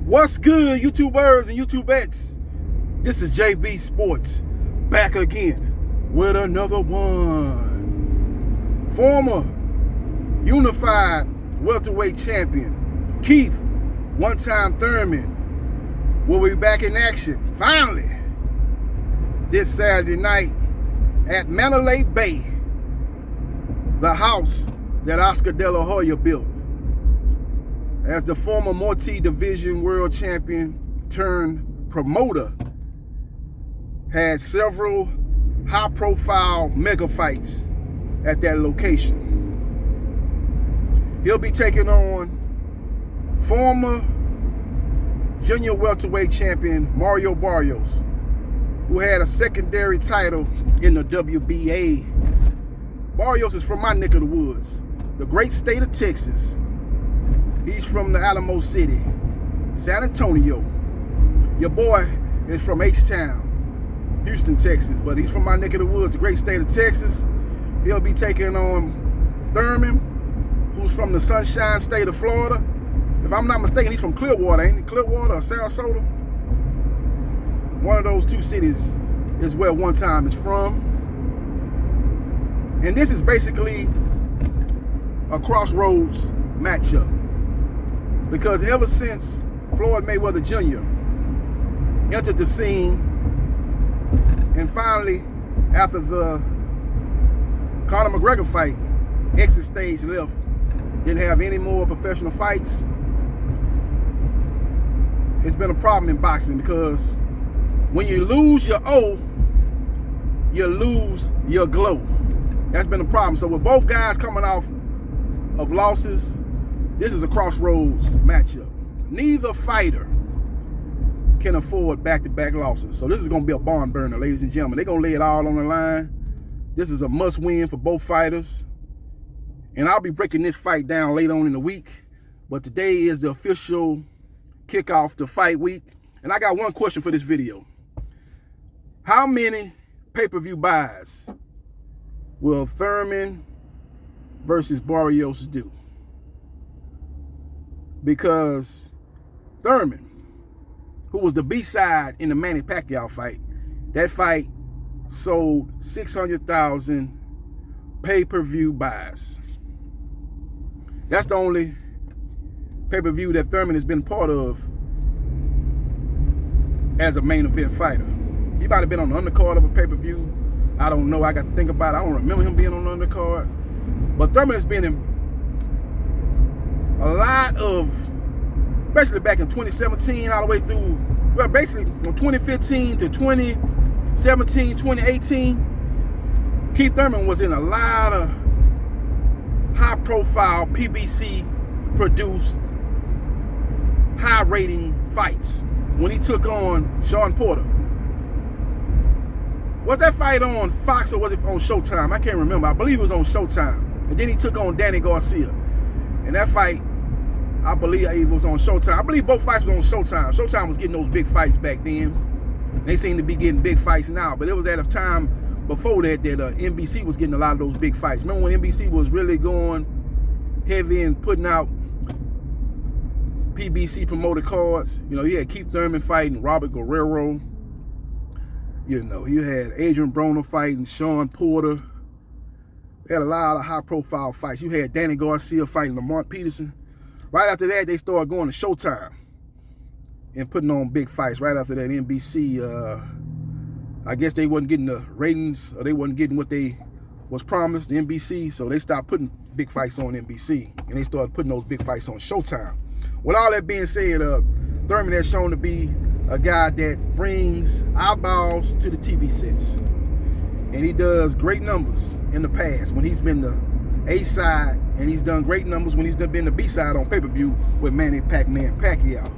What's good, YouTubers and YouTubettes? This is JBsports back again with another one. Former unified welterweight champion Keith, one-time Thurman, will be back in action finally this Saturday night at Mandalay Bay, the house that Oscar De La Hoya built. As the former multi-division world champion turned promoter, had several high-profile mega fights at that location. He'll be taking on former junior welterweight champion Mario Barrios, who had a secondary title in the WBA. Barrios is from my neck of the woods, the great state of Texas. He's from the Alamo City, San Antonio. Your boy is from H-Town, Houston, Texas, but he's from my neck of the woods, the great state of Texas. He'll be taking on Thurman, who's from the Sunshine State of Florida. If I'm not mistaken, he's from Clearwater, ain't he? Clearwater or Sarasota? One of those two cities is where one time is from. And this is basically a crossroads matchup, because ever since Floyd Mayweather Jr. entered the scene, and finally, after the Conor McGregor fight, exit stage left, didn't have any more professional fights, it's been a problem in boxing, because when you lose your O, you lose your glow. That's been a problem. So with both guys coming off of losses, this is a crossroads matchup. Neither fighter can afford back-to-back losses. So this is going to be a barn burner, ladies and gentlemen. They're going to lay it all on the line. This is a must-win for both fighters. And I'll be breaking this fight down later on in the week. But today is the official kickoff to fight week. And I got one question for this video. How many pay-per-view buys will Thurman versus Barrios do? Because Thurman, who was the B-side in the Manny Pacquiao fight, that fight sold 600,000 pay-per-view buys. That's the only pay-per-view that Thurman has been part of as a main event fighter. He might have been on the undercard of a pay-per-view. I don't know. I got to think about it. I don't remember him being on the undercard. But Thurman has been in a lot of, especially back in 2017 all the way through, well, basically from 2015 to 2017, 2018, Keith Thurman was in a lot of high-profile PBC-produced, high-rating fights when he took on Shawn Porter. Was that fight on Fox or was it on Showtime? I can't remember. I believe it was on Showtime. And then he took on Danny Garcia. And that fight, I believe it was on Showtime. I believe both fights was on Showtime. Showtime was getting those big fights back then. They seem to be getting big fights now. But it was at a time before that NBC was getting a lot of those big fights. Remember when NBC was really going heavy and putting out PBC promoted cards? You know, you had Keith Thurman fighting Robert Guerrero. You know, you had Adrian Broner fighting Shawn Porter. They had a lot of high-profile fights. You had Danny Garcia fighting Lamont Peterson. Right after that, they started going to Showtime and putting on big fights. Right after that, NBC, I guess they wasn't getting the ratings, or they wasn't getting what they was promised, the NBC, so they stopped putting big fights on NBC, and they started putting those big fights on Showtime. With all that being said, Thurman has shown to be a guy that brings eyeballs to the TV sets. And he does great numbers in the past when he's been the A-side, and he's done great numbers when he's been the B-side on pay-per-view with Manny Pac-Man Pacquiao.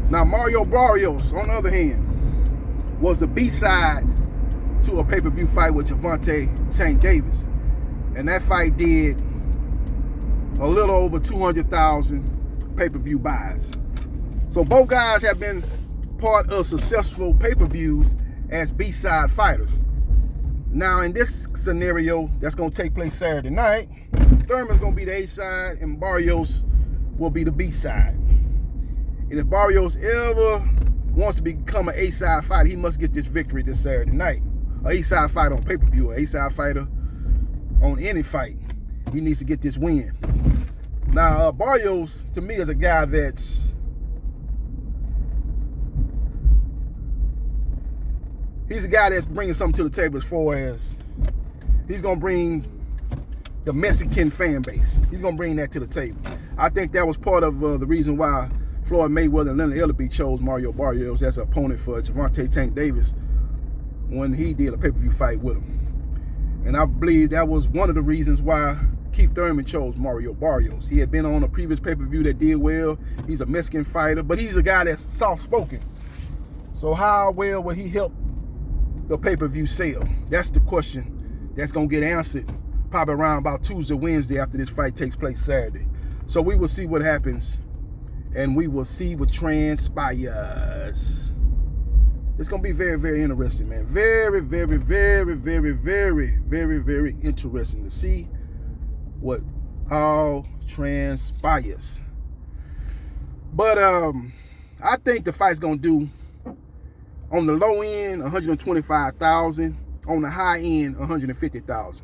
Now, Mario Barrios, on the other hand, was the B-side to a pay-per-view fight with Gervonta Tank Davis. And that fight did a little over 200,000 pay-per-view buys. So both guys have been part of successful pay-per-views as B-side fighters. Now, in this scenario that's going to take place Saturday night, Thurman's going to be the A side and Barrios will be the B side. And if Barrios ever wants to become an A-side fighter, he must get this victory this Saturday night. An A-side fighter on pay-per-view, an A-side fighter on any fight. He needs to get this win. Now, Barrios, to me, is a guy he's a guy that's bringing something to the table as far as he's going to bring the Mexican fan base. He's going to bring that to the table. I think that was part of the reason why Floyd Mayweather and Leonard Ellerbe chose Mario Barrios as an opponent for Gervonta Tank Davis when he did a pay-per-view fight with him. And I believe that was one of the reasons why Keith Thurman chose Mario Barrios. He had been on a previous pay-per-view that did well. He's a Mexican fighter, but he's a guy that's soft-spoken. So how well will he help the pay-per-view sell? That's the question that's going to get answered probably around about Tuesday, Wednesday after this fight takes place Saturday. So we will see what happens, and we will see what transpires. It's going to be very, very interesting, man. Very, very, very, very, very, very, very interesting to see what all transpires. But I think the fight's going to do, on the low end, $125,000. On the high end, $150,000.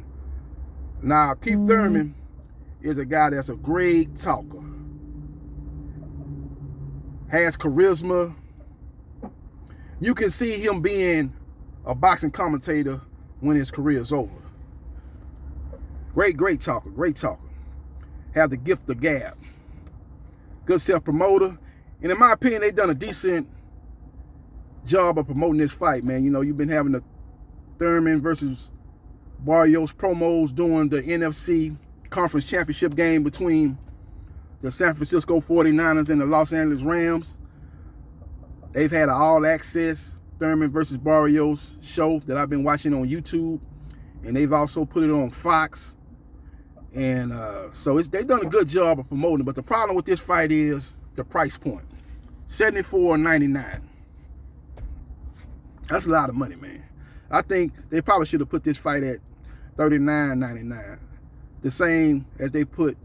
Now, Keith Thurman is a guy that's a great talker. Has charisma. You can see him being a boxing commentator when his career is over. Great talker, great talker. Have the gift of gab. Good self-promoter. And in my opinion, they've done a decent job of promoting this fight, man. You know, you've been having the Thurman versus Barrios promos during the NFC Conference Championship game between the San Francisco 49ers and the Los Angeles Rams. They've had an all-access Thurman versus Barrios show that I've been watching on YouTube, and they've also put it on Fox. And so they've done a good job of promoting it. But the problem with this fight is the price point, $74.99. That's a lot of money, man. I think they probably should have put this fight at $39.99, the same as they put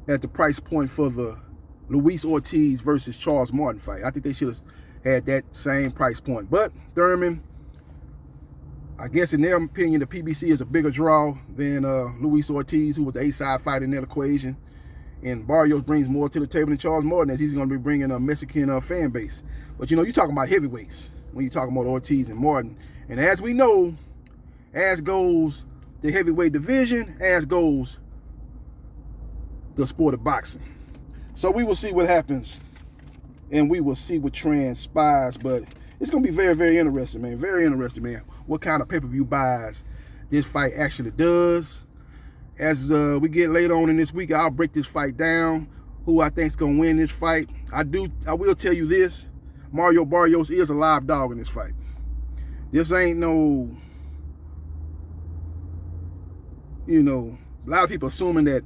at the price point for the Luis Ortiz versus Charles Martin fight. I think they should have had that same price point. But Thurman, I guess in their opinion, the PBC is a bigger draw than Luis Ortiz, who was the A-side fighter in that equation. And Barrios brings more to the table than Charles Martin, as he's going to be bringing a Mexican fan base. But, you know, you're talking about heavyweights when you're talking about Ortiz and Martin. And as we know, as goes the heavyweight division, as goes the sport of boxing. So we will see what happens, and we will see what transpires. But it's going to be very, very interesting, man. Very interesting, man. What kind of pay-per-view buys this fight actually does. As we get later on in this week, I'll break this fight down, who I think is going to win this fight. I will tell you this. Mario Barrios is a live dog in this fight. This ain't no, you know, a lot of people assuming that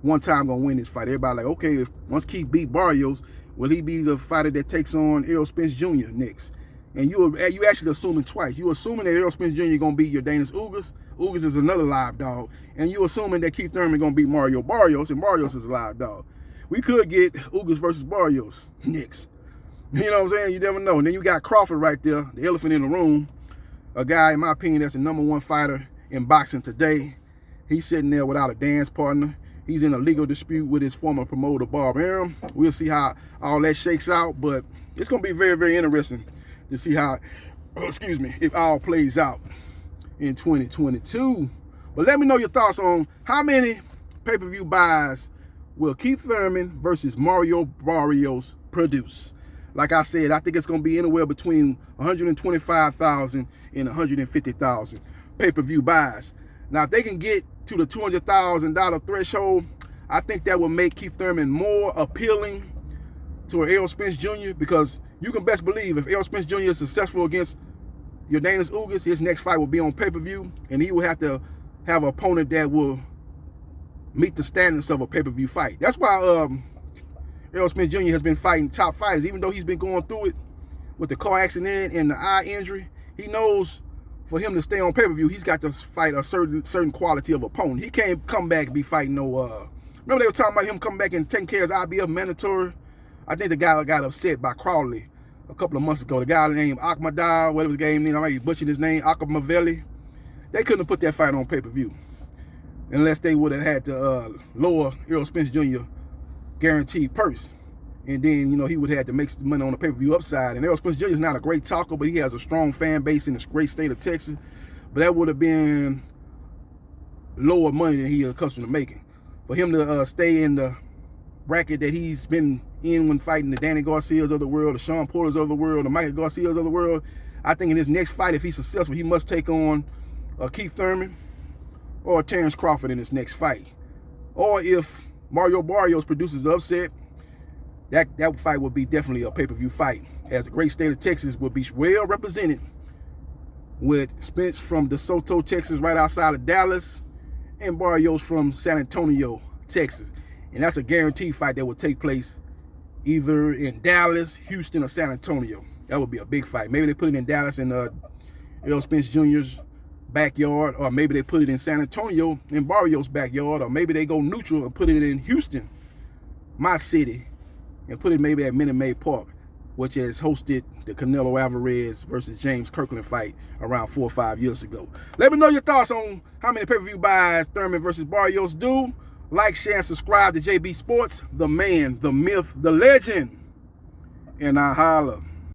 one time gonna win this fight. Everybody like, okay, if once Keith beat Barrios, will he be the fighter that takes on Errol Spence Jr. next? And you actually assuming twice. You assuming that Errol Spence Jr. gonna beat your Danis Ugas. Ugas is another live dog. And you assuming that Keith Thurman gonna beat Mario Barrios, and Barrios is a live dog. We could get Ugas versus Barrios next. You know what I'm saying? You never know. And then you got Crawford right there, the elephant in the room. A guy, in my opinion, that's the #1 fighter in boxing today. He's sitting there without a dance partner. He's in a legal dispute with his former promoter, Bob Arum. We'll see how all that shakes out, but it's going to be very, very interesting to see how, it all plays out in 2022. But let me know your thoughts on how many pay-per-view buys will Keith Thurman versus Mario Barrios produce. Like I said, I think it's going to be anywhere between $125,000 and $150,000 pay-per-view buys. Now, if they can get to the $200,000 threshold, I think that will make Keith Thurman more appealing to Errol Spence Jr. because you can best believe if Errol Spence Jr. is successful against your Danis Ugas, his next fight will be on pay-per-view, and he will have to have an opponent that will meet the standards of a pay-per-view fight. That's why Errol Spence Jr. has been fighting top fighters, even though he's been going through it with the car accident and the eye injury. He knows for him to stay on pay-per-view, he's got to fight a certain quality of opponent. He can't come back and be fighting no Remember they were talking about him coming back and taking care of his IBF mandatory? I think the guy got upset by Crawley a couple of months ago. The guy named Akhmadar, whatever his game name, I might be butchering his name, Akhmavelli. They couldn't have put that fight on pay-per-view unless they would have had to lower Errol Spence Jr. guaranteed purse. And then, you know, he would have had to make some money on the pay-per-view upside. And Errol Spence Jr. is not a great talker, but he has a strong fan base in the great state of Texas. But that would have been lower money than he is accustomed to making. For him to stay in the bracket that he's been in when fighting the Danny Garcias of the world, the Sean Porters of the world, the Michael Garcias of the world, I think in his next fight, if he's successful, he must take on Keith Thurman or Terrence Crawford in his next fight. Or if Mario Barrios produces the upset, that fight would be definitely a pay-per-view fight, as the great state of Texas would be well represented with Spence from DeSoto, Texas, right outside of Dallas, and Barrios from San Antonio, Texas. And that's a guaranteed fight that would take place either in Dallas, Houston, or San Antonio. That would be a big fight. Maybe they put it in Dallas in Errol Spence Jr.'s backyard, or maybe they put it in San Antonio in Barrios' backyard, or maybe they go neutral and put it in Houston, my city, and put it maybe at Minute Maid Park, which has hosted the Canelo Alvarez versus James Kirkland fight around 4 or 5 years ago. Let me know your thoughts on how many pay-per-view buys Thurman versus Barrios do. Like, share, and subscribe to JB Sports, the man, the myth, the legend, and I holla.